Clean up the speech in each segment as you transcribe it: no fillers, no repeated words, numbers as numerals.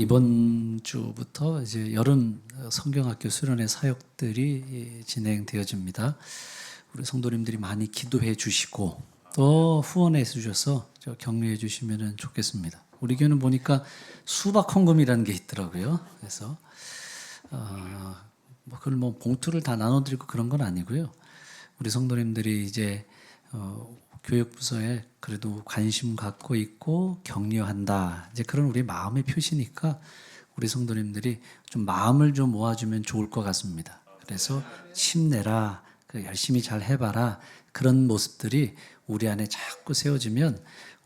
이번 주부터 이제 여름 성경학교 수련회 사역들이 진행되어집니다. 우리 성도님들이 많이 기도해 주시고 또 후원해 주셔서 격려해 주시면 좋겠습니다. 우리 교회는 보니까 수박 헌금이라는 게 있더라고요. 그래서 그걸 뭐 봉투를 다 나눠드리고 그런 건 아니고요. 우리 성도님들이 이제 교육부서에 그래도 관심 갖고 있고 격려한다. 이제 그런 우리 마음의 표시니까 우리 성도님들이 좀 마음을 좀 모아주면 좋을 것 같습니다. 그래서 힘내라, 열심히 잘 해봐라. 그런 모습들이 우리 안에 자꾸 세워지면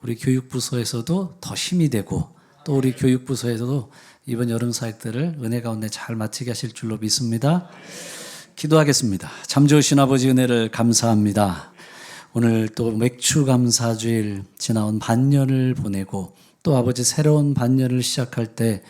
우리 교육부서에서도 더 힘이 되고 또 우리 교육부서에서도 이번 여름 사역들을 은혜 가운데 잘 마치게 하실 줄로 믿습니다. 기도하겠습니다. 참 좋으신 아버지 은혜를 감사합니다. 오늘 또 맥주 감사주일 지나온 반년을 보내고 또 아버지 새로운 반년을 시작할 때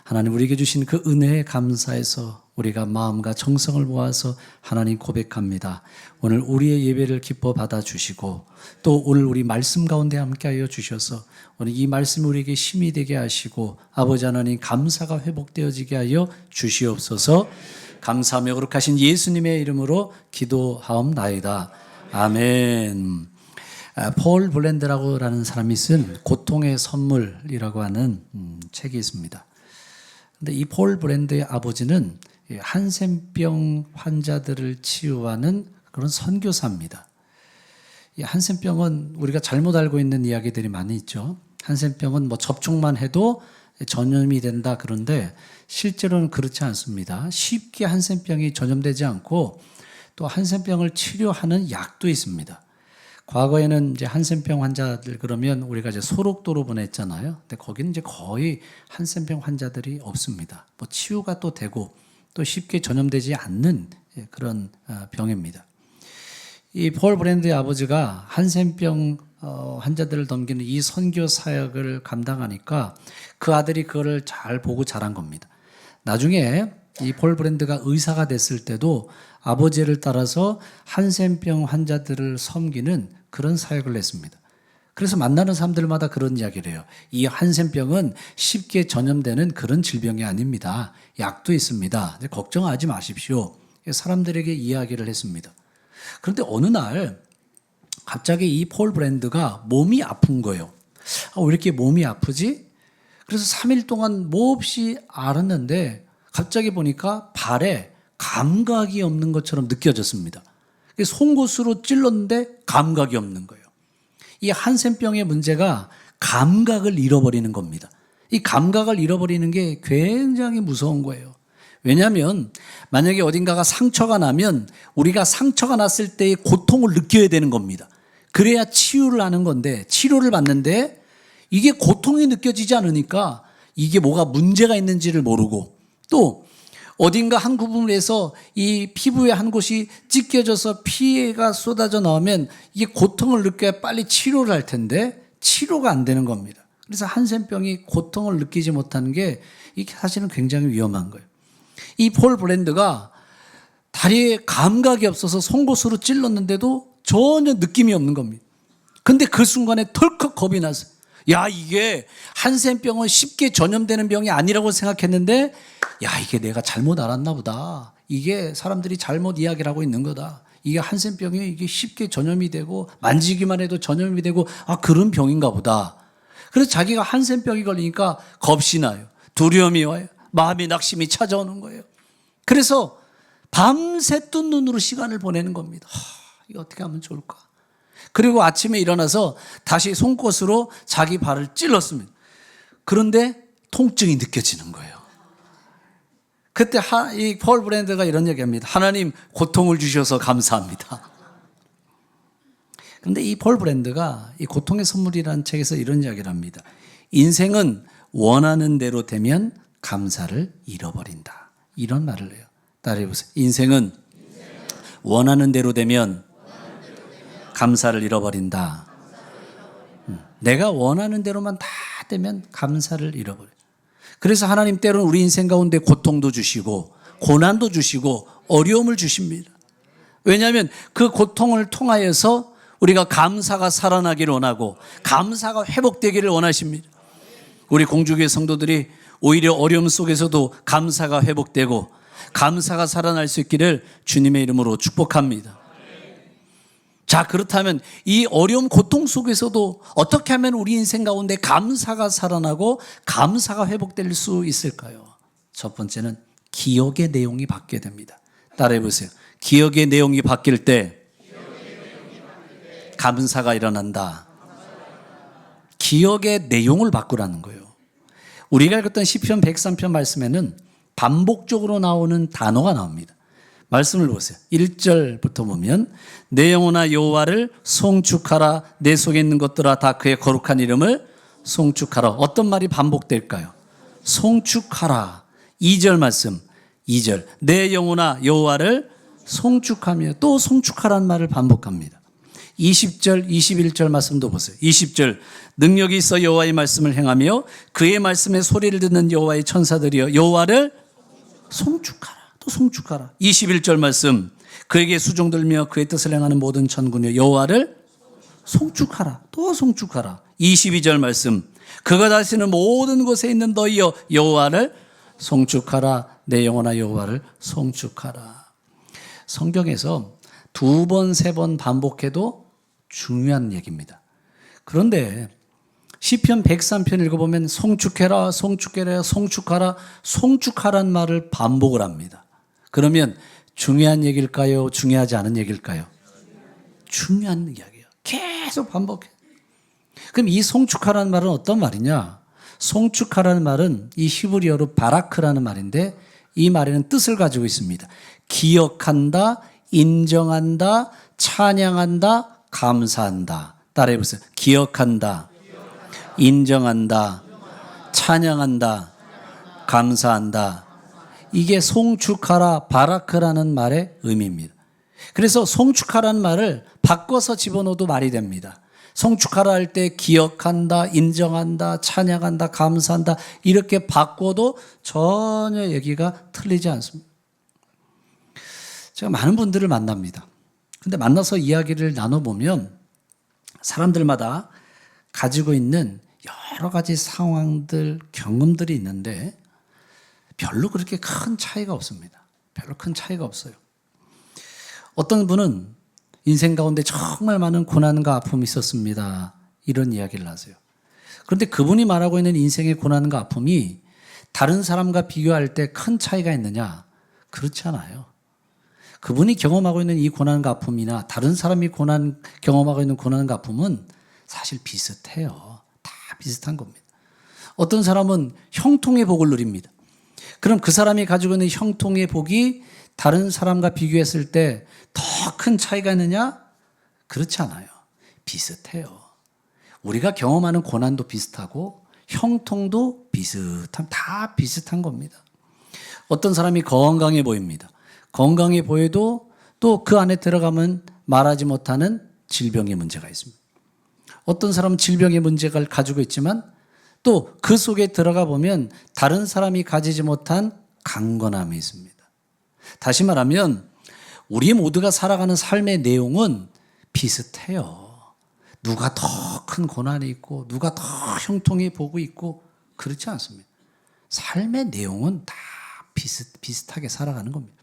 하나님 우리에게 주신 그 은혜에 감사해서 우리가 마음과 정성을 모아서 하나님 고백합니다. 오늘 우리의 예배를 기뻐 받아주시고 또 오늘 우리 말씀 가운데 함께하여 주셔서 오늘 이 말씀이 우리에게 힘이 되게 하시고 아버지 하나님 감사가 회복되어지게 하여 주시옵소서. 감사하며 거룩하신 예수님의 이름으로 기도하옵나이다. 아멘. 폴 블랜드라는 사람이 쓴 고통의 선물이라고 하는 책이 있습니다. 근데 이 폴 블랜드의 아버지는 한센병 환자들을 치유하는 그런 선교사입니다. 이 한센병은 우리가 잘못 알고 있는 이야기들이 많이 있죠. 한센병은 뭐 접촉만 해도 전염이 된다 그런데 실제로는 그렇지 않습니다. 쉽게 한센병이 전염되지 않고 또 한센병을 치료하는 약도 있습니다. 과거에는 이제 한센병 환자들 그러면 우리가 이제 소록도로 보냈잖아요. 근데 거기는 이제 거의 한센병 환자들이 없습니다. 뭐 치유가 또 되고 또 쉽게 전염되지 않는 그런 병입니다. 이 폴 브랜드의 아버지가 한센병 환자들을 넘기는 이 선교 사역을 감당하니까 그 아들이 그거를 잘 보고 자란 겁니다. 나중에 이 폴 브랜드가 의사가 됐을 때도 아버지를 따라서 한센병 환자들을 섬기는 그런 사역을 했습니다. 그래서 만나는 사람들마다 그런 이야기를 해요. 이 한센병은 쉽게 전염되는 그런 질병이 아닙니다. 약도 있습니다. 걱정하지 마십시오. 사람들에게 이야기를 했습니다. 그런데 어느 날 갑자기 이 폴 브랜드가 몸이 아픈 거예요. 왜 이렇게 몸이 아프지? 그래서 3일 동안 몹시 앓았는데 갑자기 보니까 발에 감각이 없는 것처럼 느껴졌습니다. 송곳으로 찔렀는데 감각이 없는 거예요. 이 한센병의 문제가 감각을 잃어버리는 겁니다. 이 감각을 잃어버리는 게 굉장히 무서운 거예요. 왜냐하면 만약에 어딘가가 상처가 나면 우리가 상처가 났을 때의 고통을 느껴야 되는 겁니다. 그래야 치유를 하는 건데 치료를 받는데 이게 고통이 느껴지지 않으니까 이게 뭐가 문제가 있는지를 모르고 또 어딘가 한 부분에서 이 피부의 한 곳이 찢겨져서 피가 쏟아져 나오면 이게 고통을 느껴야 빨리 치료를 할 텐데 치료가 안 되는 겁니다. 그래서 한센병이 고통을 느끼지 못하는 게 이게 사실은 굉장히 위험한 거예요. 이 폴 브랜드가 다리에 감각이 없어서 송곳으로 찔렀는데도 전혀 느낌이 없는 겁니다. 근데 그 순간에 덜컥 겁이 났어요. 야, 이게 한센병은 쉽게 전염되는 병이 아니라고 생각했는데 야, 이게 내가 잘못 알았나 보다. 이게 사람들이 잘못 이야기를 하고 있는 거다. 이게 한센병이 이게 쉽게 전염이 되고 만지기만 해도 전염이 되고 그런 병인가 보다. 그래서 자기가 한센병이 걸리니까 겁이 나요. 두려움이 와요. 마음의 낙심이 찾아오는 거예요. 그래서 밤새 뜬 눈으로 시간을 보내는 겁니다. 이거 어떻게 하면 좋을까? 그리고 아침에 일어나서 다시 송곳으로 자기 발을 찔렀습니다. 그런데 통증이 느껴지는 거예요. 그때 이 폴 브랜드가 이런 얘기합니다. 하나님 고통을 주셔서 감사합니다. 그런데 이 폴 브랜드가 이 고통의 선물이라는 책에서 이런 이야기를 합니다. 인생은 원하는 대로 되면 감사를 잃어버린다. 이런 말을 해요. 따라해보세요. 인생은 원하는 대로 되면 감사를 잃어버린다. 내가 원하는 대로만 다 되면 감사를 잃어버려요. 그래서 하나님 때로는 우리 인생 가운데 고통도 주시고 고난도 주시고 어려움을 주십니다. 왜냐하면 그 고통을 통하여서 우리가 감사가 살아나기를 원하고 감사가 회복되기를 원하십니다. 우리 공주교회 성도들이 오히려 어려움 속에서도 감사가 회복되고 감사가 살아날 수 있기를 주님의 이름으로 축복합니다. 자, 그렇다면 이 어려움 고통 속에서도 어떻게 하면 우리 인생 가운데 감사가 살아나고 감사가 회복될 수 있을까요? 첫 번째는 기억의 내용이 바뀌게 됩니다. 따라해 보세요. 기억의 내용이 바뀔 때 감사가 일어난다. 기억의 내용을 바꾸라는 거예요. 우리가 읽었던 시편 103편 말씀에는 반복적으로 나오는 단어가 나옵니다. 말씀을 보세요. 1절부터 보면 내 영혼아 여호와를 송축하라. 내 속에 있는 것들아 다 그의 거룩한 이름을 송축하라. 어떤 말이 반복될까요? 송축하라. 2절 말씀. 2절 내 영혼아 여호와를 송축하며 또 송축하라는 말을 반복합니다. 20절 21절 말씀도 보세요. 20절 능력이 있어 여호와의 말씀을 행하며 그의 말씀에 소리를 듣는 여호와의 천사들이여 여호와를 송축하라. 또 송축하라. 21절 말씀 그에게 수종들며 그의 뜻을 행하는 모든 천군이여 여호와를 송축하라. 또 송축하라. 22절 말씀 그가 다스리는 모든 곳에 있는 너희여 여호와를 송축하라. 내 영혼아 여호와를 송축하라. 성경에서 2번, 3번 반복해도 중요한 얘기입니다. 그런데 시편 103편 읽어보면 송축해라, 송축해라, 송축하라, 송축하란 말을 반복을 합니다. 그러면 중요한 얘기일까요? 중요하지 않은 얘기일까요? 중요한 이야기예요. 계속 반복해. 그럼 이 송축하라는 말은 어떤 말이냐? 송축하라는 말은 이 히브리어로 바라크라는 말인데 이 말에는 뜻을 가지고 있습니다. 기억한다, 인정한다, 찬양한다, 감사한다. 따라해 보세요. 기억한다, 인정한다, 찬양한다, 감사한다. 이게 송축하라, 바라크라는 말의 의미입니다. 그래서 송축하라는 말을 바꿔서 집어넣어도 말이 됩니다. 송축하라 할 때 기억한다, 인정한다, 찬양한다, 감사한다 이렇게 바꿔도 전혀 얘기가 틀리지 않습니다. 제가 많은 분들을 만납니다. 근데 만나서 이야기를 나눠보면 사람들마다 가지고 있는 여러 가지 상황들, 경험들이 있는데 별로 그렇게 큰 차이가 없습니다. 별로 큰 차이가 없어요. 어떤 분은 인생 가운데 정말 많은 고난과 아픔이 있었습니다. 이런 이야기를 하세요. 그런데 그분이 말하고 있는 인생의 고난과 아픔이 다른 사람과 비교할 때 큰 차이가 있느냐? 그렇지 않아요. 그분이 경험하고 있는 이 고난과 아픔이나 다른 사람이 경험하고 있는 고난과 아픔은 사실 비슷해요. 다 비슷한 겁니다. 어떤 사람은 형통의 복을 누립니다. 그럼 그 사람이 가지고 있는 형통의 복이 다른 사람과 비교했을 때 더 큰 차이가 있느냐? 그렇지 않아요. 비슷해요. 우리가 경험하는 고난도 비슷하고 형통도 다 비슷한 겁니다. 어떤 사람이 건강해 보입니다. 건강해 보여도 또 그 안에 들어가면 말하지 못하는 질병의 문제가 있습니다. 어떤 사람은 질병의 문제를 가지고 있지만 또 그 속에 들어가 보면 다른 사람이 가지지 못한 강건함이 있습니다. 다시 말하면 우리 모두가 살아가는 삶의 내용은 비슷해요. 누가 더 큰 고난이 있고 누가 더 형통이 보고 있고 그렇지 않습니다. 삶의 내용은 다 비슷하게 살아가는 겁니다.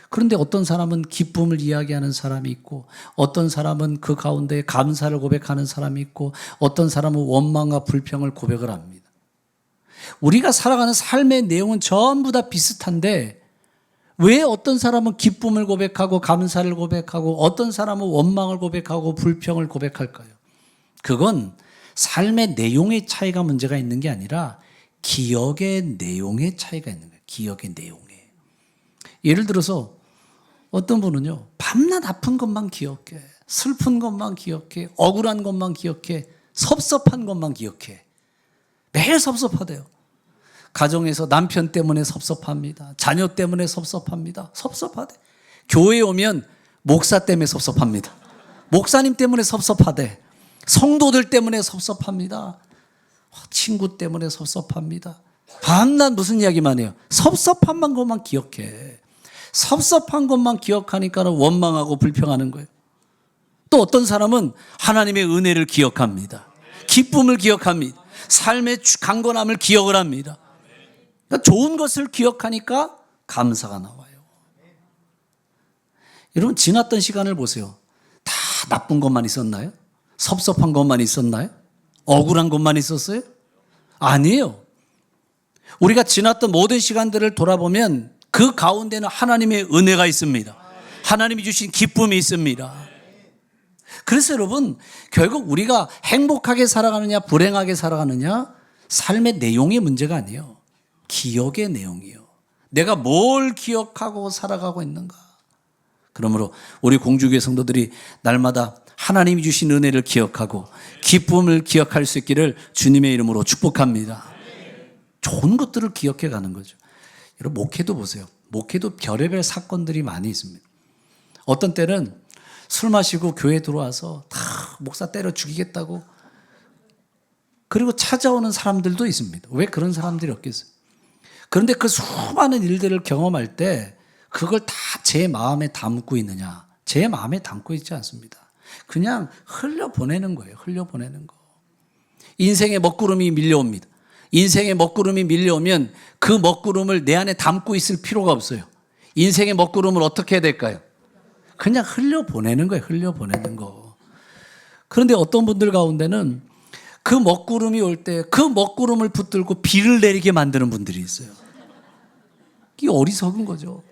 그런데 어떤 사람은 기쁨을 이야기하는 사람이 있고 어떤 사람은 그 가운데 감사를 고백하는 사람이 있고 어떤 사람은 원망과 불평을 고백을 합니다. 우리가 살아가는 삶의 내용은 전부 다 비슷한데 왜 어떤 사람은 기쁨을 고백하고 감사를 고백하고 어떤 사람은 원망을 고백하고 불평을 고백할까요? 그건 삶의 내용의 차이가 문제가 있는 게 아니라 기억의 내용의 차이가 있는 거예요. 기억의 내용에. 예를 들어서 어떤 분은요, 밤낮 아픈 것만 기억해. 슬픈 것만 기억해. 억울한 것만 기억해. 섭섭한 것만 기억해. 매일 섭섭하대요. 가정에서 남편 때문에 섭섭합니다. 자녀 때문에 섭섭합니다. 섭섭하대. 교회에 오면 목사 때문에 섭섭합니다. 목사님 때문에 섭섭하대. 성도들 때문에 섭섭합니다. 친구 때문에 섭섭합니다. 밤낮 무슨 이야기만 해요. 섭섭한 것만 기억해. 섭섭한 것만 기억하니까 원망하고 불평하는 거예요. 또 어떤 사람은 하나님의 은혜를 기억합니다. 기쁨을 기억합니다. 삶의 강건함을 기억을 합니다. 좋은 것을 기억하니까 감사가 나와요. 여러분, 지났던 시간을 보세요. 다 나쁜 것만 있었나요? 섭섭한 것만 있었나요? 억울한 것만 있었어요? 아니에요. 우리가 지났던 모든 시간들을 돌아보면 그 가운데는 하나님의 은혜가 있습니다. 하나님이 주신 기쁨이 있습니다. 그래서 여러분, 결국 우리가 행복하게 살아가느냐 불행하게 살아가느냐 삶의 내용의 문제가 아니에요. 기억의 내용이에요. 내가 뭘 기억하고 살아가고 있는가. 그러므로 우리 공주교회 성도들이 날마다 하나님이 주신 은혜를 기억하고 기쁨을 기억할 수 있기를 주님의 이름으로 축복합니다. 좋은 것들을 기억해 가는 거죠. 여러분, 목회도 보세요. 목회도 별의별 사건들이 많이 있습니다. 어떤 때는 술 마시고 교회 들어와서 다 목사 때려 죽이겠다고 그리고 찾아오는 사람들도 있습니다. 왜 그런 사람들이 없겠어요? 그런데 그 수많은 일들을 경험할 때 그걸 다 제 마음에 담고 있느냐? 제 마음에 담고 있지 않습니다. 그냥 흘려보내는 거예요. 흘려보내는 거. 인생의 먹구름이 밀려옵니다. 인생의 먹구름이 밀려오면 그 먹구름을 내 안에 담고 있을 필요가 없어요. 인생의 먹구름을 어떻게 해야 될까요? 그냥 흘려보내는 거예요. 흘려보내는 거. 그런데 어떤 분들 가운데는 그 먹구름이 올 때 그 먹구름을 붙들고 비를 내리게 만드는 분들이 있어요. 이게 어리석은 거죠.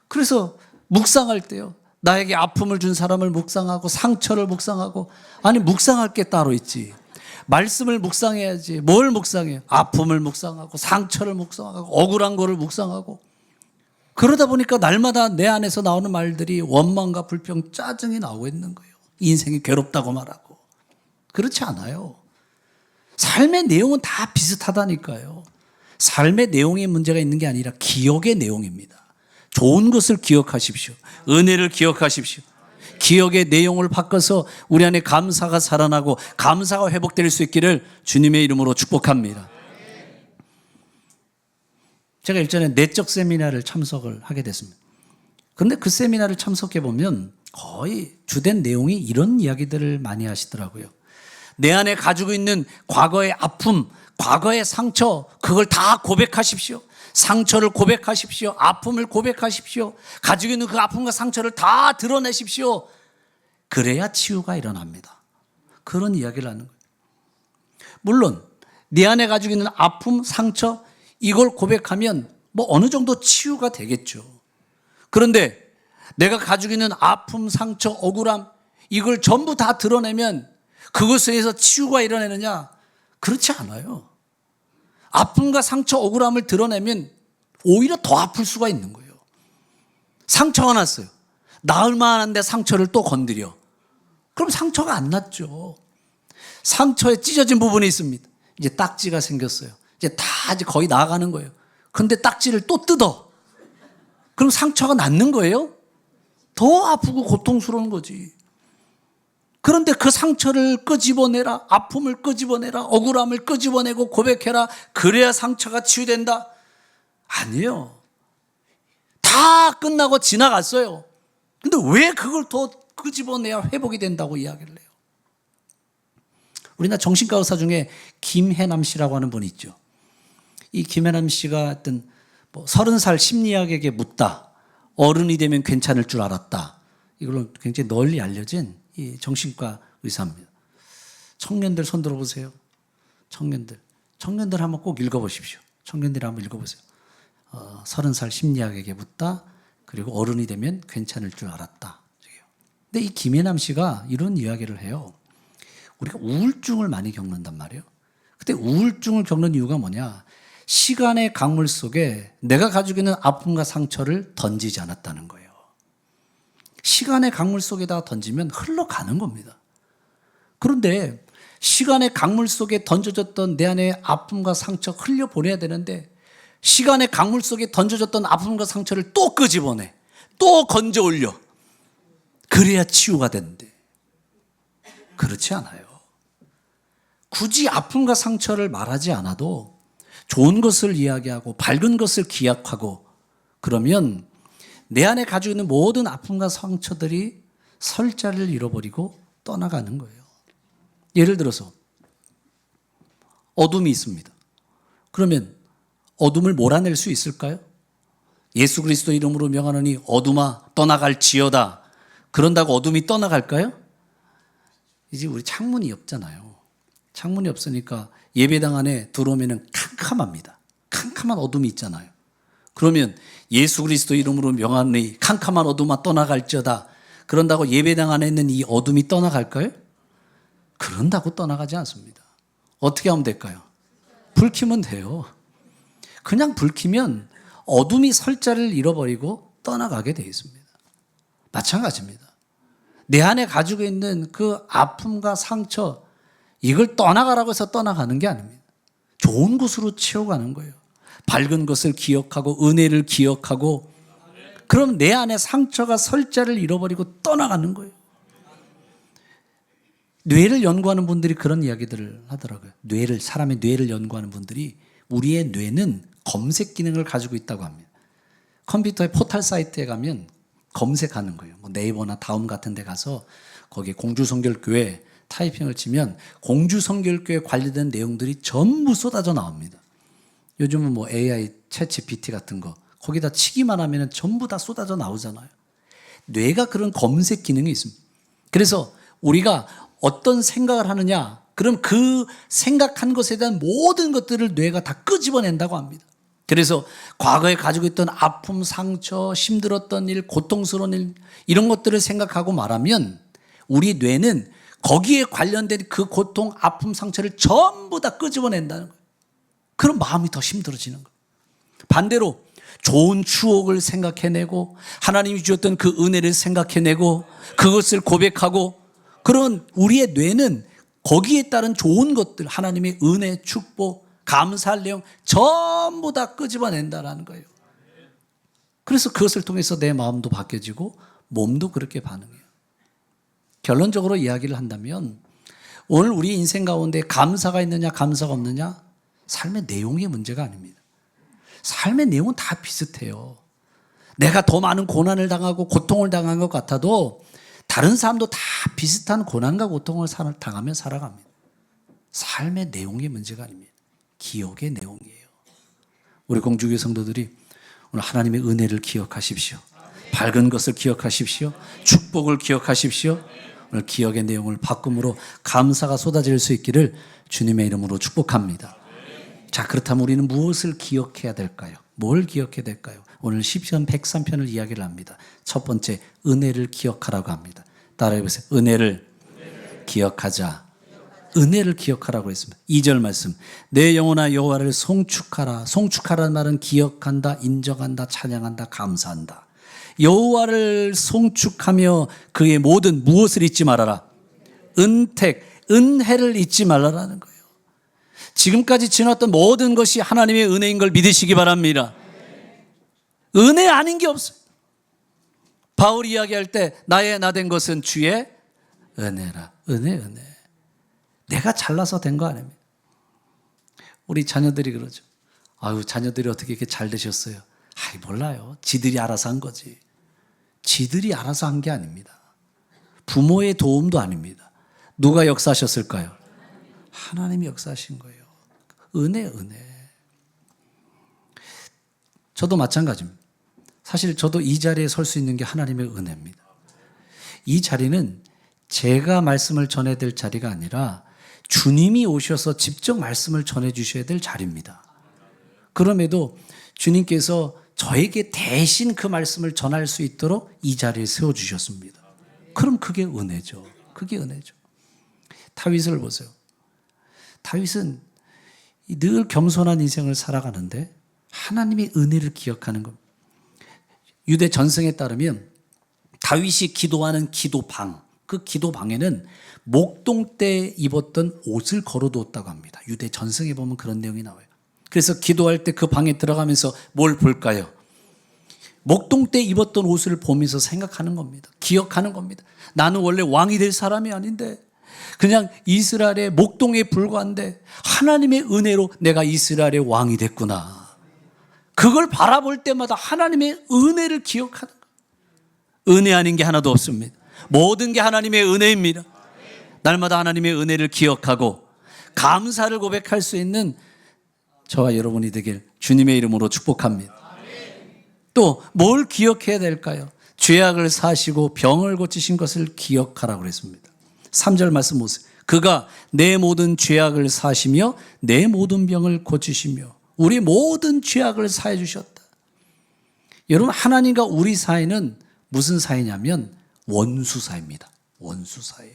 그래서 묵상할 때요. 나에게 아픔을 준 사람을 묵상하고 상처를 묵상하고, 아니 묵상할 게 따로 있지. 말씀을 묵상해야지. 뭘 묵상해요? 아픔을 묵상하고 상처를 묵상하고 억울한 거를 묵상하고. 그러다 보니까 날마다 내 안에서 나오는 말들이 원망과 불평, 짜증이 나오고 있는 거예요. 인생이 괴롭다고 말하고. 그렇지 않아요. 삶의 내용은 다 비슷하다니까요. 삶의 내용에 문제가 있는 게 아니라 기억의 내용입니다. 좋은 것을 기억하십시오. 은혜를 기억하십시오. 기억의 내용을 바꿔서 우리 안에 감사가 살아나고 감사가 회복될 수 있기를 주님의 이름으로 축복합니다. 제가 일전에 내적 세미나를 참석을 하게 됐습니다. 그런데 그 세미나를 참석해 보면 거의 주된 내용이 이런 이야기들을 많이 하시더라고요. 내 안에 가지고 있는 과거의 아픔, 과거의 상처, 그걸 다 고백하십시오. 상처를 고백하십시오. 아픔을 고백하십시오. 가지고 있는 그 아픔과 상처를 다 드러내십시오. 그래야 치유가 일어납니다. 그런 이야기를 하는 거예요. 물론 내 안에 가지고 있는 아픔, 상처 이걸 고백하면 뭐 어느 정도 치유가 되겠죠. 그런데 내가 가지고 있는 아픔, 상처, 억울함 이걸 전부 다 드러내면 그것에 의해서 치유가 일어나느냐? 그렇지 않아요. 아픔과 상처, 억울함을 드러내면 오히려 더 아플 수가 있는 거예요. 상처가 났어요. 나을 만한데 상처를 또 건드려. 그럼 상처가 안 났죠. 상처에 찢어진 부분이 있습니다. 이제 딱지가 생겼어요. 이제 거의 나아가는 거예요. 그런데 딱지를 또 뜯어. 그럼 상처가 낫는 거예요? 더 아프고 고통스러운 거지. 그런데 그 상처를 끄집어내라. 아픔을 끄집어내라. 억울함을 끄집어내고 고백해라. 그래야 상처가 치유된다. 아니에요. 다 끝나고 지나갔어요. 근데 왜 그걸 더 끄집어내야 회복이 된다고 이야기를 해요? 우리나라 정신과 의사 중에 김혜남 씨라고 하는 분이 있죠. 이 김혜남 씨가 어떤 30살 심리학에게 묻다. 어른이 되면 괜찮을 줄 알았다. 이걸로 굉장히 널리 알려진 이 정신과 의사입니다. 청년들 손 들어보세요. 청년들 한번 꼭 읽어보십시오. 청년들이 한번 읽어보세요. 30살 심리학에게 묻다. 그리고 어른이 되면 괜찮을 줄 알았다. 근데 이 김혜남 씨가 이런 이야기를 해요. 우리가 우울증을 많이 겪는단 말이에요. 근데 우울증을 겪는 이유가 뭐냐? 시간의 강물 속에 내가 가지고 있는 아픔과 상처를 던지지 않았다는 거예요. 시간의 강물 속에다 던지면 흘러가는 겁니다. 그런데 시간의 강물 속에 던져졌던 내 안의 아픔과 상처 흘려보내야 되는데 시간의 강물 속에 던져졌던 아픔과 상처를 또 끄집어내. 또 건져 올려. 그래야 치유가 되는데 그렇지 않아요. 굳이 아픔과 상처를 말하지 않아도 좋은 것을 이야기하고 밝은 것을 기약하고 그러면 내 안에 가지고 있는 모든 아픔과 상처들이 설 자리를 잃어버리고 떠나가는 거예요. 예를 들어서 어둠이 있습니다. 그러면 어둠을 몰아낼 수 있을까요? 예수 그리스도 이름으로 명하노니 어둠아 떠나갈지어다. 그런다고 어둠이 떠나갈까요? 이제 우리 창문이 없잖아요. 창문이 없으니까 예배당 안에 들어오면 캄캄합니다. 캄캄한 어둠이 있잖아요. 그러면 예수 그리스도 이름으로 명하노니 캄캄한 어둠아 떠나갈지어다. 그런다고 예배당 안에 있는 이 어둠이 떠나갈까요? 그런다고 떠나가지 않습니다. 어떻게 하면 될까요? 불 켜면 돼요. 그냥 불 켜면 어둠이 설 자리를 잃어버리고 떠나가게 되어 있습니다. 마찬가지입니다. 내 안에 가지고 있는 그 아픔과 상처, 이걸 떠나가라고 해서 떠나가는 게 아닙니다. 좋은 곳으로 채워가는 거예요. 밝은 것을 기억하고 은혜를 기억하고, 그럼 내 안에 상처가 설 자리를 잃어버리고 떠나가는 거예요. 뇌를 연구하는 분들이 그런 이야기들을 하더라고요. 사람의 뇌를 연구하는 분들이 우리의 뇌는 검색 기능을 가지고 있다고 합니다. 컴퓨터의 포털 사이트에 가면 검색하는 거예요. 뭐 네이버나 다음 같은 데 가서 거기에 공주성결교회 타이핑을 치면 공주성결교회 관련된 내용들이 전부 쏟아져 나옵니다. 요즘은 뭐 AI, 챗GPT 같은 거 거기다 치기만 하면 전부 다 쏟아져 나오잖아요. 뇌가 그런 검색 기능이 있습니다. 그래서 우리가 어떤 생각을 하느냐, 그럼 그 생각한 것에 대한 모든 것들을 뇌가 다 끄집어낸다고 합니다. 그래서 과거에 가지고 있던 아픔, 상처, 힘들었던 일, 고통스러운 일, 이런 것들을 생각하고 말하면 우리 뇌는 거기에 관련된 그 고통, 아픔, 상처를 전부 다 끄집어낸다는 거예요. 그럼 마음이 더 힘들어지는 거예요. 반대로 좋은 추억을 생각해내고 하나님이 주셨던 그 은혜를 생각해내고 그것을 고백하고, 그런 우리의 뇌는 거기에 따른 좋은 것들, 하나님의 은혜, 축복, 감사할 내용 전부 다 끄집어낸다는 거예요. 그래서 그것을 통해서 내 마음도 바뀌어지고 몸도 그렇게 반응해요. 결론적으로 이야기를 한다면 오늘 우리 인생 가운데 감사가 있느냐 감사가 없느냐, 삶의 내용의 문제가 아닙니다. 삶의 내용은 다 비슷해요. 내가 더 많은 고난을 당하고 고통을 당한 것 같아도 다른 사람도 다 비슷한 고난과 고통을 당하며 살아갑니다. 삶의 내용의 문제가 아닙니다. 기억의 내용이에요. 우리 공주교회 성도들이 오늘 하나님의 은혜를 기억하십시오. 밝은 것을 기억하십시오. 축복을 기억하십시오. 오늘 기억의 내용을 바꿈으로 감사가 쏟아질 수 있기를 주님의 이름으로 축복합니다. 자, 그렇다면 우리는 무엇을 기억해야 될까요? 뭘 기억해야 될까요? 오늘 시편 103편을 이야기를 합니다. 첫 번째, 은혜를 기억하라고 합니다. 따라해 보세요. 은혜를 기억하자. 은혜를 기억하라고 했습니다. 2절 말씀. 내 영혼아 여호와를 송축하라. 송축하라는 말은 기억한다, 인정한다, 찬양한다, 감사한다. 여호와를 송축하며 그의 모든 무엇을 잊지 말아라. 은택, 은혜를 잊지 말라라는 거예요. 지금까지 지났던 모든 것이 하나님의 은혜인 걸 믿으시기 바랍니다. 은혜 아닌 게 없어요. 바울이 이야기할 때 나의 나 된 것은 주의 은혜라. 은혜. 내가 잘나서 된 거 아닙니다. 우리 자녀들이 그러죠. 아유, 자녀들이 어떻게 이렇게 잘 되셨어요? 아이, 몰라요. 지들이 알아서 한 거지. 지들이 알아서 한 게 아닙니다. 부모의 도움도 아닙니다. 누가 역사하셨을까요? 하나님이 역사하신 거예요. 은혜. 저도 마찬가지입니다. 사실 저도 이 자리에 설 수 있는 게 하나님의 은혜입니다. 이 자리는 제가 말씀을 전해야 될 자리가 아니라 주님이 오셔서 직접 말씀을 전해 주셔야 될 자리입니다. 그럼에도 주님께서 저에게 대신 그 말씀을 전할 수 있도록 이 자리에 세워주셨습니다. 그럼 그게 은혜죠. 그게 은혜죠. 다윗을 보세요. 다윗은 늘 겸손한 인생을 살아가는데 하나님의 은혜를 기억하는 겁니다. 유대 전승에 따르면 다윗이 기도하는 기도방, 그 기도방에는 목동 때 입었던 옷을 걸어두었다고 합니다. 유대 전승에 보면 그런 내용이 나와요. 그래서 기도할 때 그 방에 들어가면서 뭘 볼까요? 목동 때 입었던 옷을 보면서 생각하는 겁니다. 기억하는 겁니다. 나는 원래 왕이 될 사람이 아닌데 그냥 이스라엘의 목동에 불과한데 하나님의 은혜로 내가 이스라엘의 왕이 됐구나. 그걸 바라볼 때마다 하나님의 은혜를 기억하는 거예요. 은혜 아닌 게 하나도 없습니다. 모든 게 하나님의 은혜입니다. 날마다 하나님의 은혜를 기억하고 감사를 고백할 수 있는 저와 여러분이 되길 주님의 이름으로 축복합니다. 또 뭘 기억해야 될까요? 죄악을 사시고 병을 고치신 것을 기억하라고 그랬습니다. 3절 말씀 보세요. 그가 내 모든 죄악을 사시며 내 모든 병을 고치시며 우리 모든 죄악을 사해 주셨다. 여러분, 하나님과 우리 사이는 무슨 사이냐면 원수 사이입니다. 원수 사이.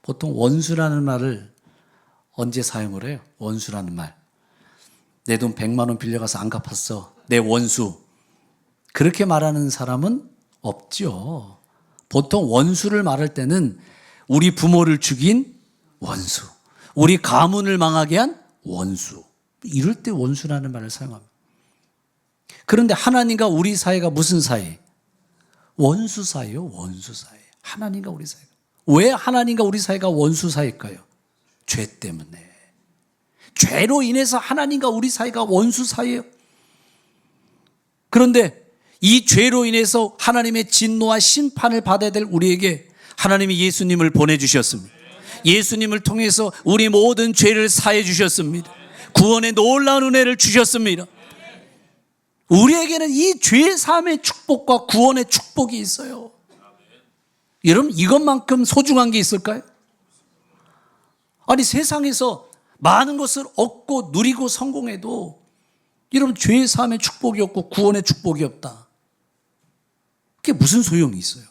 보통 원수라는 말을 언제 사용을 해요? 원수라는 말. 내 돈 100만 원 빌려가서 안 갚았어. 내 원수. 그렇게 말하는 사람은 없죠. 보통 원수를 말할 때는 우리 부모를 죽인 원수, 우리 가문을 망하게 한 원수, 이럴 때 원수라는 말을 사용합니다. 그런데 하나님과 우리 사이가 무슨 사이? 원수 사이요, 원수 사이. 하나님과 우리 사이가. 왜 하나님과 우리 사이가 원수 사이일까요? 죄 때문에. 죄로 인해서 하나님과 우리 사이가 원수 사이예요. 그런데 이 죄로 인해서 하나님의 진노와 심판을 받아야 될 우리에게 하나님이 예수님을 보내주셨습니다. 예수님을 통해서 우리 모든 죄를 사해 주셨습니다. 구원의 놀라운 은혜를 주셨습니다. 우리에게는 이 죄 사함의 축복과 구원의 축복이 있어요. 여러분, 이것만큼 소중한 게 있을까요? 아니, 세상에서 많은 것을 얻고 누리고 성공해도 여러분, 죄 사함의 축복이 없고 구원의 축복이 없다. 그게 무슨 소용이 있어요?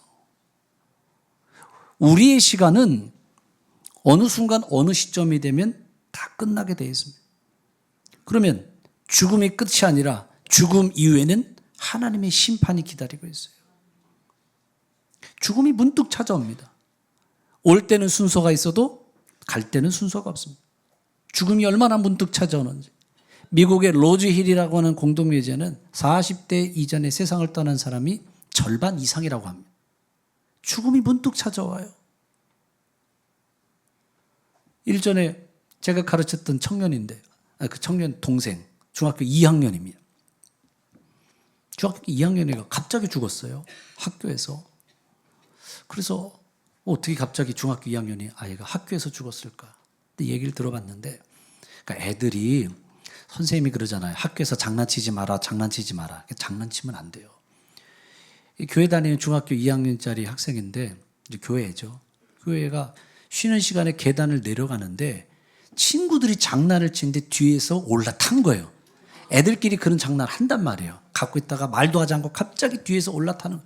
우리의 시간은 어느 순간 어느 시점이 되면 다 끝나게 되어 있습니다. 그러면 죽음이 끝이 아니라 죽음 이후에는 하나님의 심판이 기다리고 있어요. 죽음이 문득 찾아옵니다. 올 때는 순서가 있어도 갈 때는 순서가 없습니다. 죽음이 얼마나 문득 찾아오는지. 미국의 로즈 힐이라고 하는 공동묘지에는 40대 이전에 세상을 떠난 사람이 절반 이상이라고 합니다. 죽음이 문득 찾아와요. 일전에 제가 가르쳤던 청년인데, 그 청년 동생, 중학교 2학년입니다. 중학교 2학년이가 갑자기 죽었어요. 학교에서. 그래서 어떻게 갑자기 중학교 2학년이 아이가 학교에서 죽었을까? 근데 얘기를 들어봤는데, 그러니까 애들이 선생님이 그러잖아요. 학교에서 장난치지 마라, 장난치지 마라. 장난치면 안 돼요. 교회 다니는 중학교 2학년짜리 학생인데, 이제 교회죠. 교회가 쉬는 시간에 계단을 내려가는데 친구들이 장난을 치는데 뒤에서 올라탄 거예요. 애들끼리 그런 장난 한단 말이에요. 갖고 있다가 말도 하지 않고 갑자기 뒤에서 올라타는.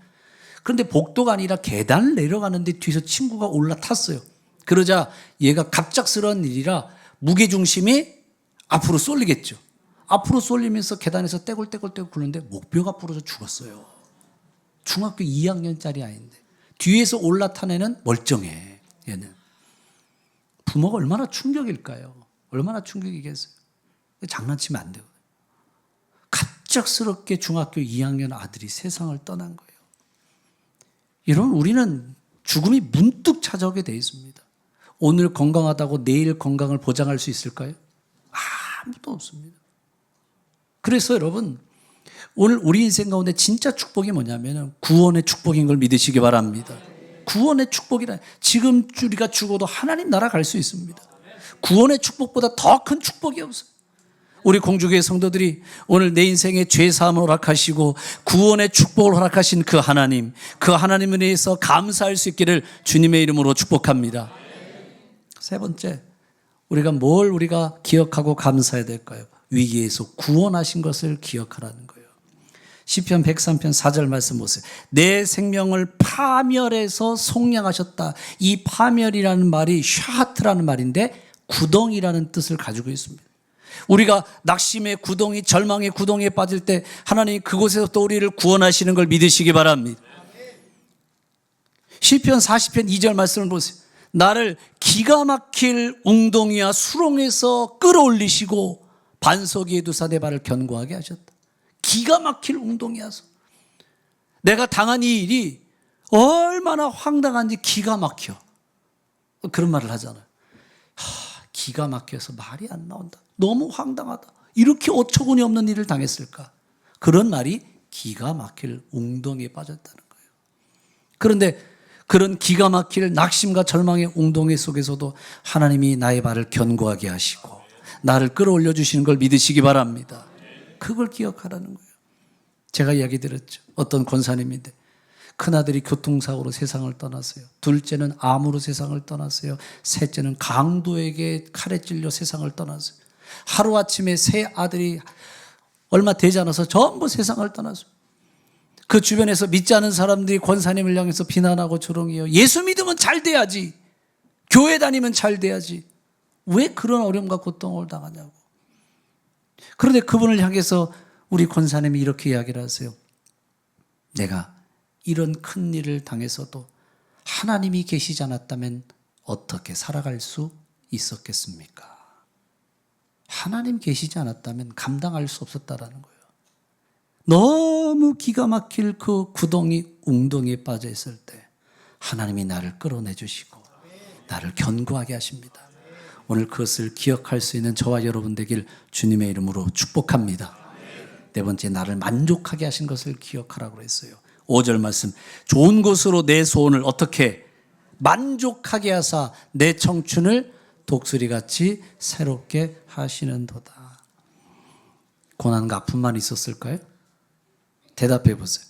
그런데 복도가 아니라 계단을 내려가는데 뒤에서 친구가 올라탔어요. 그러자 얘가 갑작스러운 일이라 무게중심이 앞으로 쏠리겠죠. 앞으로 쏠리면서 계단에서 떼굴떼굴떼굴 굴는데 목뼈가 부러져 죽었어요. 중학교 2학년짜리 아이인데 뒤에서 올라탄 애는 멀쩡해. 얘는. 부모가 얼마나 충격일까요? 얼마나 충격이겠어요? 장난치면 안 되거든요. 갑작스럽게 중학교 2학년 아들이 세상을 떠난 거예요. 여러분, 우리는 죽음이 문득 찾아오게 되어 있습니다. 오늘 건강하다고 내일 건강을 보장할 수 있을까요? 아무도 없습니다. 그래서 여러분, 오늘 우리 인생 가운데 진짜 축복이 뭐냐면 구원의 축복인 걸 믿으시기 바랍니다. 구원의 축복이라, 지금 우리가 죽어도 하나님 나라 갈 수 있습니다. 구원의 축복보다 더 큰 축복이 없어요. 우리 공주교회 성도들이 오늘 내 인생에 죄 사함을 허락하시고 구원의 축복을 허락하신 그 하나님에 대해서 감사할 수 있기를 주님의 이름으로 축복합니다. 세 번째, 우리가 기억하고 감사해야 될까요? 위기에서 구원하신 것을 기억하라는 거예요. 시편 103편 4절 말씀 보세요. 내 생명을 파멸해서 속량하셨다. 이 파멸이라는 말이 샤하트라는 말인데 구덩이라는 뜻을 가지고 있습니다. 우리가 낙심의 구덩이, 절망의 구덩이에 빠질 때 하나님이 그곳에서부터 우리를 구원하시는 걸 믿으시기 바랍니다. 시편 40편 2절 말씀을 보세요. 나를 기가 막힐 웅덩이와 수렁에서 끌어올리시고 반석 위에 두사 내 발을 견고하게 하셨다. 기가 막힐 웅덩이여서 내가 당한 이 일이 얼마나 황당한지 기가 막혀. 그런 말을 하잖아요. 기가 막혀서 말이 안 나온다. 너무 황당하다. 이렇게 어처구니 없는 일을 당했을까? 그런 말이 기가 막힐 웅덩이에 빠졌다는 거예요. 그런데 그런 기가 막힐 낙심과 절망의 웅덩이 속에서도 하나님이 나의 발을 견고하게 하시고 나를 끌어올려 주시는 걸 믿으시기 바랍니다. 그걸 기억하라는 거예요. 제가 이야기 드렸죠. 어떤 권사님인데 큰아들이 교통사고로 세상을 떠났어요. 둘째는 암으로 세상을 떠났어요. 셋째는 강도에게 칼에 찔려 세상을 떠났어요. 하루아침에 세 아들이 얼마 되지 않아서 전부 세상을 떠났어요. 그 주변에서 믿지 않은 사람들이 권사님을 향해서 비난하고 조롱해요. 예수 믿으면 잘 돼야지. 교회 다니면 잘 돼야지. 왜 그런 어려움과 고통을 당하냐고. 그런데 그분을 향해서 우리 권사님이 이렇게 이야기를 하세요. 내가 이런 큰 일을 당해서도 하나님이 계시지 않았다면 어떻게 살아갈 수 있었겠습니까? 하나님 계시지 않았다면 감당할 수 없었다라는 거예요. 너무 기가 막힐 그 구덩이, 웅덩이에 빠져 있을 때 하나님이 나를 끌어내 주시고 나를 견고하게 하십니다. 오늘 그것을 기억할 수 있는 저와 여러분 되길 주님의 이름으로 축복합니다. 네 번째, 나를 만족하게 하신 것을 기억하라고 했어요. 5절 말씀, 좋은 것으로 내 소원을 어떻게 만족하게 하사 내 청춘을 독수리같이 새롭게 하시는도다. 고난과 아픔만 있었을까요? 대답해 보세요.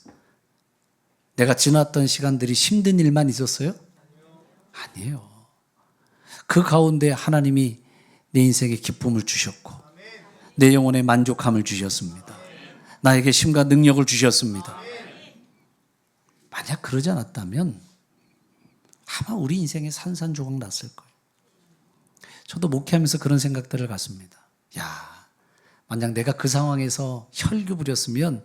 내가 지났던 시간들이 힘든 일만 있었어요? 아니에요. 그 가운데 하나님이 내 인생에 기쁨을 주셨고 내 영혼에 만족함을 주셨습니다. 나에게 힘과 능력을 주셨습니다. 만약 그러지 않았다면 아마 우리 인생에 산산조각 났을 거예요. 저도 목회하면서 그런 생각들을 갖습니다. 만약 내가 그 상황에서 혈교 부렸으면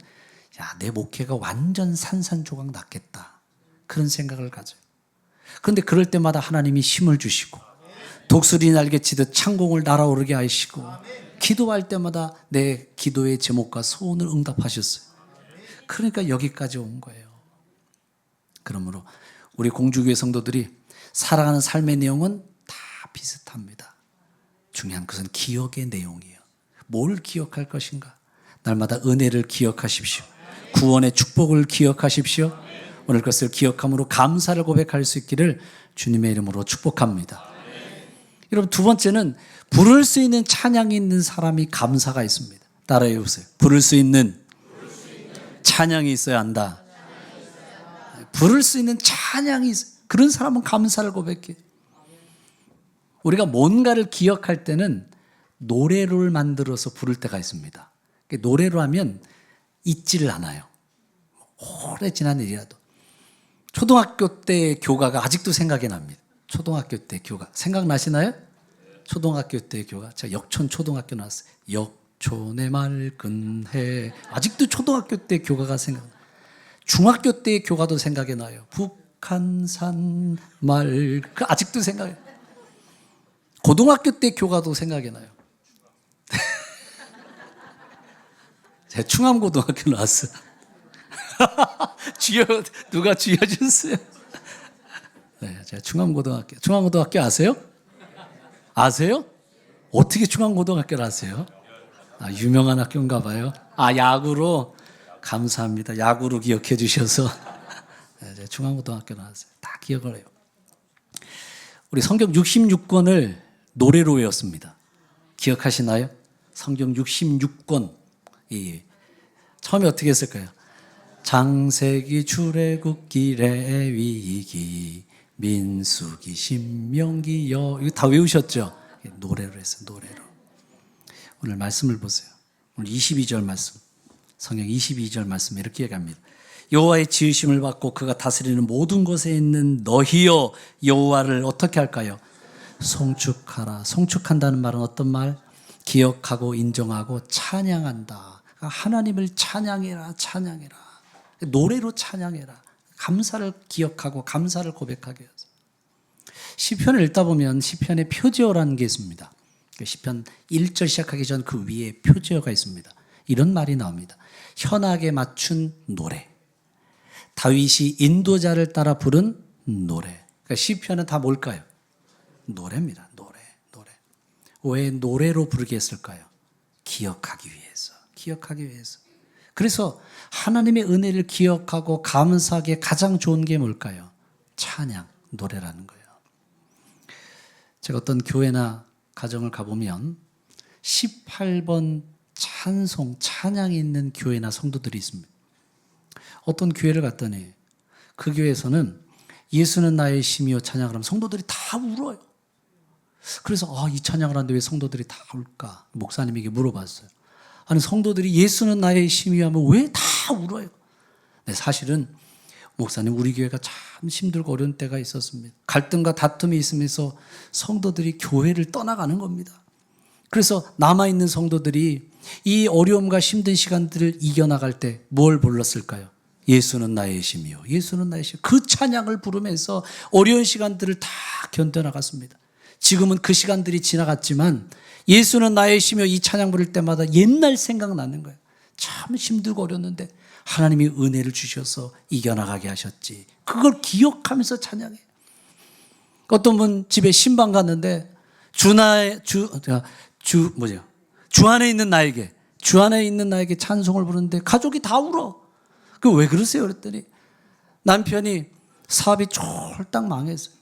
내 목회가 완전 산산조각 났겠다. 그런 생각을 가져요. 그런데 그럴 때마다 하나님이 힘을 주시고 독수리 날개치듯 창공을 날아오르게 하시고 기도할 때마다 내 기도의 제목과 소원을 응답하셨어요. 그러니까 여기까지 온 거예요. 그러므로 우리 공주교회 성도들이 살아가는 삶의 내용은 다 비슷합니다. 중요한 것은 기억의 내용이에요. 뭘 기억할 것인가? 날마다 은혜를 기억하십시오. 구원의 축복을 기억하십시오. 오늘 그것을 기억함으로 감사를 고백할 수 있기를 주님의 이름으로 축복합니다. 여러분, 두 번째는 부를 수 있는 찬양이 있는 사람이 감사가 있습니다. 따라해 보세요. 부를 수 있는 찬양이 있어야 한다. 부를 수 있는 찬양이 있어요. 그런 사람은 감사를 고백해. 우리가 뭔가를 기억할 때는 노래를 만들어서 부를 때가 있습니다. 노래로 하면 잊지를 않아요. 오래 지난 일이라도. 초등학교 때 교가가 아직도 생각이 납니다. 초등학교 때 교가. 생각나시나요? 초등학교 때 교가. 제가 역촌 초등학교 나왔어요. 역촌의 맑은 해. 아직도 초등학교 때 교가가 생각나요. 중학교 때 교가도 생각이 나요. 북한산 아직도 생각이 나요. 고등학교 때 교가도 생각이 나요. 제가 충암고등학교 나왔어요. 누가 쥐어줬어요? 네, 제가 충암고등학교 아세요? 아세요? 어떻게 충암고등학교를 아세요? 유명한 학교인가 봐요. 야구로? 감사합니다. 야구로 기억해 주셔서. 네, 제가 충암고등학교 나왔어요. 다 기억을 해요. 우리 성경 66권을 노래로 외웠습니다. 기억하시나요? 성경 66권. 처음에 어떻게 했을까요? 창세기, 출애굽기, 레위기, 민수기, 신명기, 이거 다 외우셨죠? 노래로 했어요. 노래로. 오늘 말씀을 보세요. 오늘 22절 말씀, 성경 22절 말씀 이렇게 얘기합니다. 여호와의 지으심을 받고 그가 다스리는 모든 곳에 있는 너희여 여호와를 어떻게 할까요? 송축하라. 송축한다는 말은 어떤 말? 기억하고 인정하고 찬양한다. 하나님을 찬양해라. 찬양해라. 노래로 찬양해라. 감사를 기억하고 감사를 고백하게 해서. 시편을 읽다 보면 시편에 표제어라는 게 있습니다. 시편 1절 시작하기 전 그 위에 표제어가 있습니다. 이런 말이 나옵니다. 현악에 맞춘 노래. 다윗이 인도자를 따라 부른 노래. 그러니까 시편은 다 뭘까요? 노래입니다. 노래. 왜 노래로 부르게 했을까요? 기억하기 위해서. 그래서 하나님의 은혜를 기억하고 감사하기에 가장 좋은 게 뭘까요? 찬양, 노래라는 거예요. 제가 어떤 교회나 가정을 가보면 18번 찬송, 찬양이 있는 교회나 성도들이 있습니다. 어떤 교회를 갔더니 그 교회에서는 예수는 나의 힘이요 찬양을 하면 성도들이 다 울어요. 그래서 이 찬양을 하는데 왜 성도들이 다 울까? 목사님에게 물어봤어요. 아니 성도들이 예수는 나의 힘이요 하면 왜 다 울어요? 네, 사실은 목사님 우리 교회가 참 힘들고 어려운 때가 있었습니다. 갈등과 다툼이 있으면서 성도들이 교회를 떠나가는 겁니다. 그래서 남아있는 성도들이 이 어려움과 힘든 시간들을 이겨나갈 때 뭘 불렀을까요? 예수는 나의 힘이요. 예수는 나의 힘. 그 찬양을 부르면서 어려운 시간들을 다 견뎌나갔습니다. 지금은 그 시간들이 지나갔지만 예수는 나의 힘이요 이 찬양 부를 때마다 옛날 생각나는 거예요. 참 힘들고 어렸는데 하나님이 은혜를 주셔서 이겨나가게 하셨지. 그걸 기억하면서 찬양해요. 어떤 분 집에 신방 갔는데 주 안에 있는 나에게 찬송을 부르는데 가족이 다 울어. 그 왜 그러세요? 그랬더니 남편이 사업이 쫄딱 망했어요.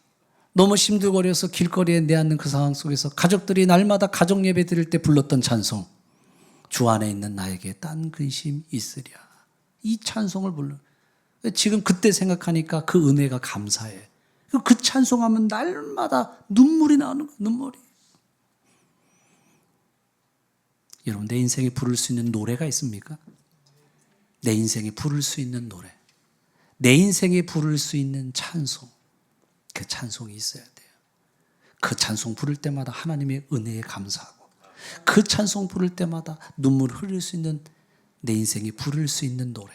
너무 힘들고 어려서 길거리에 내앉는 그 상황 속에서 가족들이 날마다 가족 예배 드릴 때 불렀던 찬송, 주 안에 있는 나에게 딴 근심 있으랴. 이 찬송을 불러. 지금 그때 생각하니까 그 은혜가 감사해. 그 찬송하면 날마다 눈물이 나오는 거야. 눈물이. 여러분 내 인생에 부를 수 있는 노래가 있습니까? 내 인생에 부를 수 있는 노래, 내 인생에 부를 수 있는 찬송, 그 찬송이 있어야 돼요. 그 찬송 부를 때마다 하나님의 은혜에 감사하고 그 찬송 부를 때마다 눈물 흘릴 수 있는 내 인생에 부를 수 있는 노래,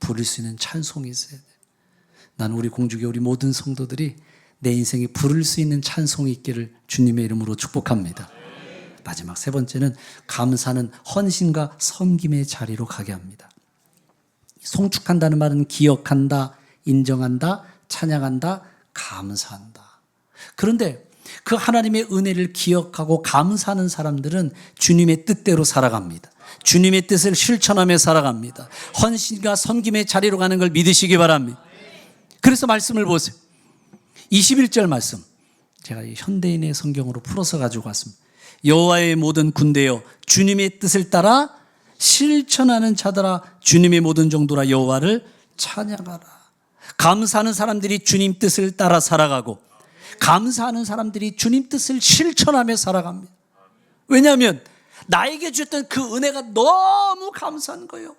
부를 수 있는 찬송이 있어야 돼요. 나는 우리 공주교 우리 모든 성도들이 내 인생에 부를 수 있는 찬송이 있기를 주님의 이름으로 축복합니다. 마지막 세 번째는 감사는 헌신과 섬김의 자리로 가게 합니다. 송축한다는 말은 기억한다, 인정한다, 찬양한다, 감사한다. 그런데 그 하나님의 은혜를 기억하고 감사하는 사람들은 주님의 뜻대로 살아갑니다. 주님의 뜻을 실천하며 살아갑니다. 헌신과 섬김의 자리로 가는 걸 믿으시기 바랍니다. 그래서 말씀을 보세요. 21절 말씀. 제가 현대인의 성경으로 풀어서 가지고 왔습니다. 여호와의 모든 군대여 주님의 뜻을 따라 실천하는 자들아 주님의 모든 종들아 여호와를 찬양하라. 감사하는 사람들이 주님 뜻을 따라 살아가고 감사하는 사람들이 주님 뜻을 실천하며 살아갑니다. 왜냐하면 나에게 주셨던 그 은혜가 너무 감사한 거예요.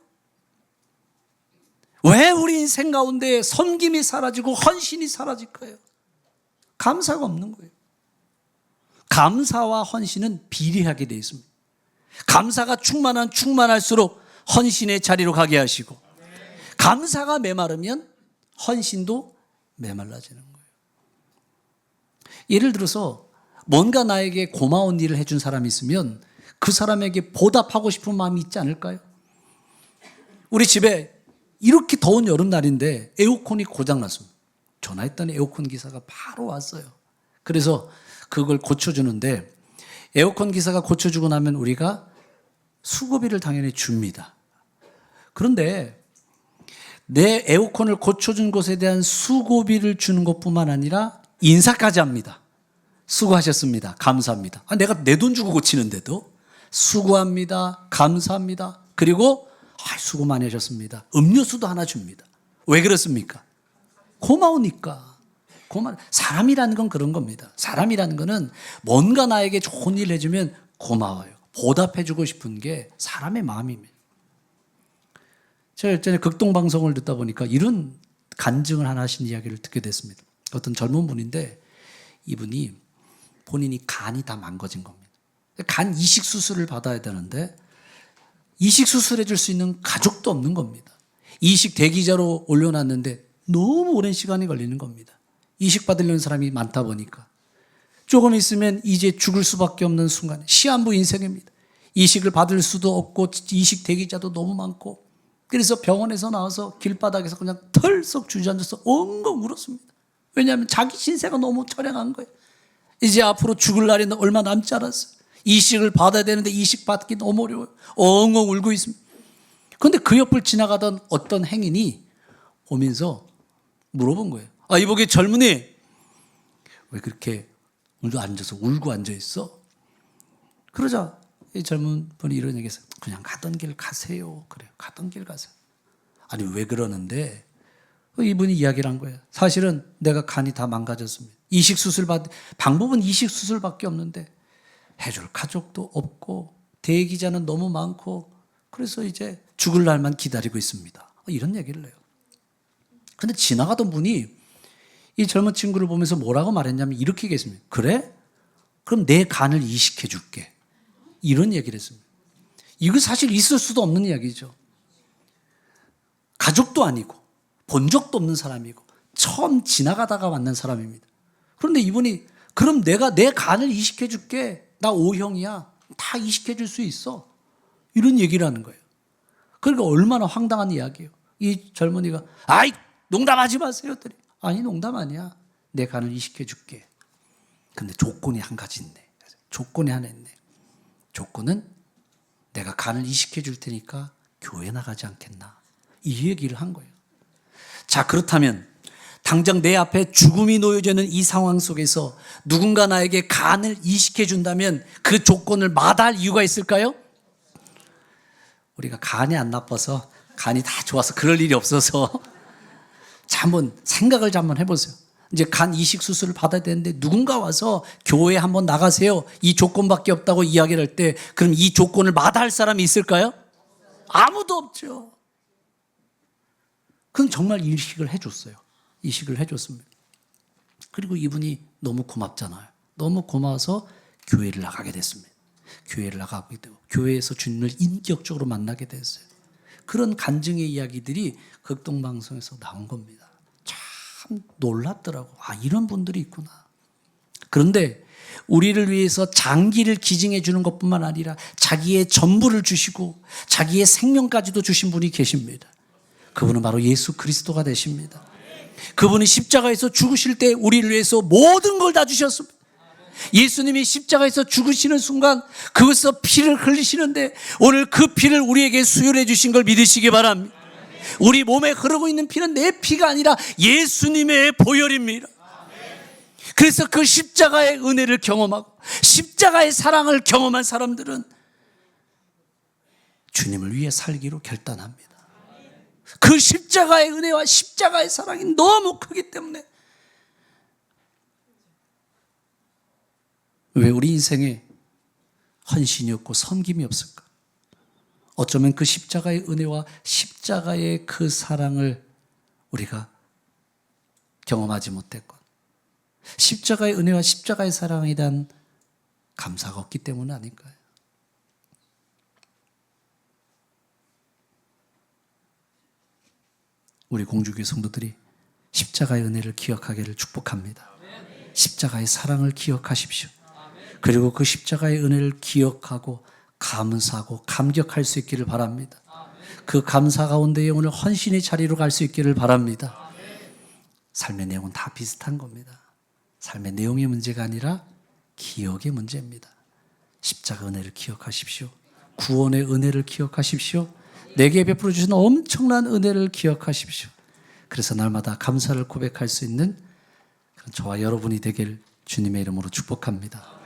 왜 우리 인생 가운데 섬김이 사라지고 헌신이 사라질 거예요? 감사가 없는 거예요. 감사와 헌신은 비례하게 되어 있습니다. 감사가 충만할수록 헌신의 자리로 가게 하시고 감사가 메마르면 헌신도 메말라지는 거예요. 예를 들어서 뭔가 나에게 고마운 일을 해준 사람이 있으면 그 사람에게 보답하고 싶은 마음이 있지 않을까요? 우리 집에 이렇게 더운 여름날인데 에어컨이 고장났습니다. 전화했더니 에어컨 기사가 바로 왔어요. 그래서 그걸 고쳐주는데 에어컨 기사가 고쳐주고 나면 우리가 수고비를 당연히 줍니다. 그런데 내 에어컨을 고쳐준 것에 대한 수고비를 주는 것뿐만 아니라 인사까지 합니다. 수고하셨습니다. 감사합니다. 내가 내 돈 주고 고치는데도 수고합니다. 감사합니다. 그리고 수고 많이 하셨습니다. 음료수도 하나 줍니다. 왜 그렇습니까? 고마우니까. 사람이라는 건 그런 겁니다. 사람이라는 거는 뭔가 나에게 좋은 일을 해주면 고마워요. 보답해주고 싶은 게 사람의 마음입니다. 제가 예전에 극동방송을 듣다 보니까 이런 간증을 하나 하신 이야기를 듣게 됐습니다. 어떤 젊은 분인데 이분이 본인이 간이 다 망가진 겁니다. 간 이식 수술을 받아야 되는데 이식 수술해 줄 수 있는 가족도 없는 겁니다. 이식 대기자로 올려놨는데 너무 오랜 시간이 걸리는 겁니다. 이식 받으려는 사람이 많다 보니까 조금 있으면 이제 죽을 수밖에 없는 순간, 시한부 인생입니다. 이식을 받을 수도 없고 이식 대기자도 너무 많고 그래서 병원에서 나와서 길바닥에서 그냥 털썩 주저앉아서 엉엉 울었습니다. 왜냐하면 자기 신세가 너무 처량한 거예요. 이제 앞으로 죽을 날이 얼마 남지 않았어요. 이식을 받아야 되는데 이식 받기 너무 어려워요. 엉엉 울고 있습니다. 그런데 그 옆을 지나가던 어떤 행인이 오면서 물어본 거예요. 이보게 젊은이 왜 그렇게 앉아서 울고 앉아있어? 그러자 이 젊은 분이 이런 얘기했어요. 그냥 가던 길 가세요. 그래요. 가던 길 가세요. 아니 왜 그러는데? 이분이 이야기를 한 거예요. 사실은 내가 간이 다 망가졌습니다. 이식 수술 방법은 이식 수술밖에 없는데 해줄 가족도 없고 대기자는 너무 많고 그래서 이제 죽을 날만 기다리고 있습니다. 이런 얘기를 해요. 근데 지나가던 분이 이 젊은 친구를 보면서 뭐라고 말했냐면 이렇게 얘기했습니다. 그래? 그럼 내 간을 이식해 줄게. 이런 얘기를 했습니다. 이거 사실 있을 수도 없는 이야기죠. 가족도 아니고 본 적도 없는 사람이고 처음 지나가다가 만난 사람입니다. 그런데 이분이 그럼 내가 내 간을 이식해 줄게. 나 O형이야. 다 이식해 줄 수 있어. 이런 얘기를 하는 거예요. 그러니까 얼마나 황당한 이야기예요. 이 젊은이가 아이 농담하지 마세요. 아니 농담 아니야. 내 간을 이식해 줄게. 근데 조건이 한 가지 있네. 조건이 하나 있네. 조건은 내가 간을 이식해 줄 테니까 교회 나가지 않겠나. 이 얘기를 한 거예요. 자, 그렇다면 당장 내 앞에 죽음이 놓여져 있는 이 상황 속에서 누군가 나에게 간을 이식해 준다면 그 조건을 마다할 이유가 있을까요? 우리가 간이 안 나빠서 간이 다 좋아서 그럴 일이 없어서 한번 생각을 한번 해보세요. 이제 간 이식 수술을 받아야 되는데 누군가 와서 교회에 한번 나가세요. 이 조건밖에 없다고 이야기를 할 때 그럼 이 조건을 마다할 사람이 있을까요? 아무도 없죠. 그럼 정말 이식을 해줬어요. 이식을 해줬습니다. 그리고 이분이 너무 고맙잖아요. 너무 고마워서 교회를 나가게 됐습니다. 교회를 나가게 되고 교회에서 주님을 인격적으로 만나게 됐어요. 그런 간증의 이야기들이 극동방송에서 나온 겁니다. 참 놀랍더라고. 아, 이런 분들이 있구나. 그런데 우리를 위해서 장기를 기증해 주는 것뿐만 아니라 자기의 전부를 주시고 자기의 생명까지도 주신 분이 계십니다. 그분은 바로 예수 그리스도가 되십니다. 그분이 십자가에서 죽으실 때 우리를 위해서 모든 걸 다 주셨습니다. 예수님이 십자가에서 죽으시는 순간 그것서 피를 흘리시는데 오늘 그 피를 우리에게 수혈해 주신 걸 믿으시기 바랍니다. 우리 몸에 흐르고 있는 피는 내 피가 아니라 예수님의 보혈입니다. 그래서 그 십자가의 은혜를 경험하고 십자가의 사랑을 경험한 사람들은 주님을 위해 살기로 결단합니다. 그 십자가의 은혜와 십자가의 사랑이 너무 크기 때문에 왜 우리 인생에 헌신이 없고 섬김이 없을까? 어쩌면 그 십자가의 은혜와 십자가의 그 사랑을 우리가 경험하지 못했건 십자가의 은혜와 십자가의 사랑에 대한 감사가 없기 때문 아닐까요? 우리 공주교회 성도들이 십자가의 은혜를 기억하기를 축복합니다. 십자가의 사랑을 기억하십시오. 그리고 그 십자가의 은혜를 기억하고 감사하고 감격할 수 있기를 바랍니다. 그 감사 가운데에 오늘 헌신의 자리로 갈 수 있기를 바랍니다. 삶의 내용은 다 비슷한 겁니다. 삶의 내용의 문제가 아니라 기억의 문제입니다. 십자가 은혜를 기억하십시오. 구원의 은혜를 기억하십시오. 내게 베풀어 주신 엄청난 은혜를 기억하십시오. 그래서 날마다 감사를 고백할 수 있는 그런 저와 여러분이 되길 주님의 이름으로 축복합니다.